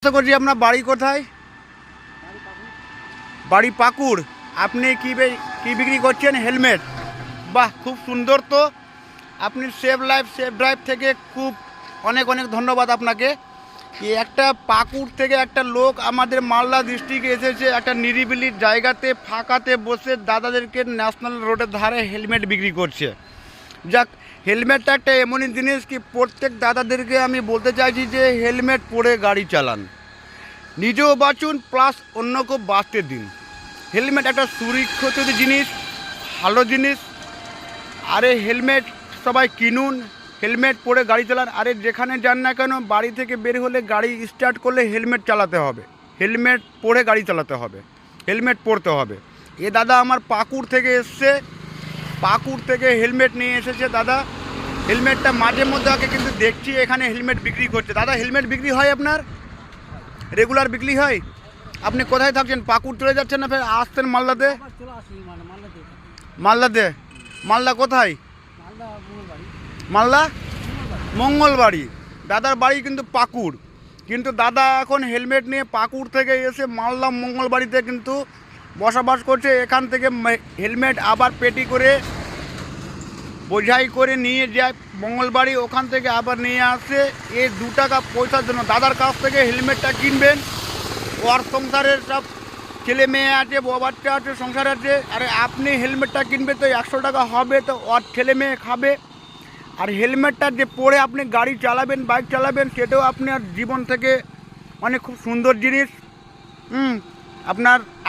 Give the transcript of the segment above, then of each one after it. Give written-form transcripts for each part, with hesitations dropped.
জিজ্ঞাসা করছি আপনার বাড়ি কোথায়? বাড়ি পাকুড়। আপনি কি বিক্রি করছেন? হেলমেট। বাহ, খুব সুন্দর। তো আপনি সেভ লাইফ সেভ ড্রাইভ থেকে খুব অনেক অনেক ধন্যবাদ আপনাকে। একটা পাকুড় থেকে একটা লোক আমাদের মালদা ডিস্ট্রিক্টে এসেছে, একটা নিরিবিলি জায়গাতে ফাঁকাতে বসে দাদাদেরকে ন্যাশনাল রোডের ধারে হেলমেট বিক্রি করছে। যাক, হেলমেটটা একটা এমনই জিনিস কি প্রত্যেক দাদাদেরকে আমি বলতে চাইছি যে হেলমেট পরে গাড়ি চালান, নিজেও বাঁচুন প্লাস অন্যকেও বাঁচতে দিন। হেলমেট একটা সুরক্ষিত জিনিস, ভালো জিনিস। আরে হেলমেট সবাই কিনুন, হেলমেট পরে গাড়ি চালান। আরে যেখানে যান না কেন, বাড়ি থেকে বের হলে গাড়ি স্টার্ট করলে হেলমেট চালাতে হবে, হেলমেট পরে গাড়ি চালাতে হবে, হেলমেট পরতে হবে। এ দাদা আমার পাকুড় থেকে এসছে, পাকুড় থেকে হেলমেট নিয়ে এসেছে দাদা। হেলমেটটা মাঝে মধ্যে আগে কিন্তু দেখছি এখানে হেলমেট বিক্রি করছে। দাদা হেলমেট বিক্রি হয় আপনার? রেগুলার বিক্রি হয়? আপনি কোথায় থাকছেন? পাকুড় চলে যাচ্ছেন না ফের আসছেন মালদাতে? মালদাতে? মালদা কোথায়? মালদা মঙ্গলবাড়ি। দাদার বাড়ি কিন্তু পাকুড়, কিন্তু দাদা এখন হেলমেট নিয়ে পাকুড় থেকে এসে মালদা মঙ্গলবাড়িতে কিন্তু বসবাস করছে। এখান থেকে হেলমেট আবার পেটি করে বোঝাই করে নিয়ে যায় মঙ্গলবাড়ি, ওখান থেকে আবার নিয়ে আসে। এই 2 টাকা পয়সার জন্য দাদার কাছ থেকে হেলমেটটা কিনবেন। ওর সংসারের সব ছেলে মেয়ে আছে, বউ বাচ্চা আছে, সংসার আছে। আরে আপনি হেলমেটটা কিনবে তো 100 টাকা হবে, তো ওর ছেলে মেয়ে খাবে। আর হেলমেটটা যে পরে আপনি গাড়ি চালাবেন, বাইক চালাবেন, সেটাও আপনার জীবন থেকে অনেক খুব সুন্দর জিনিস।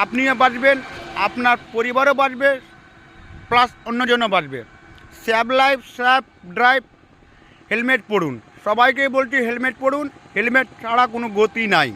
আপনিও বাঁচবেন, আপনার পরিবারও বাঁচবে, প্লাস অন্যজনও বাঁচবে। Save life save drive, helmet পরুন। সবাইকেই বলছি হেলমেট পরুন, হেলমেট ছাড়া কোনো গতি নাই।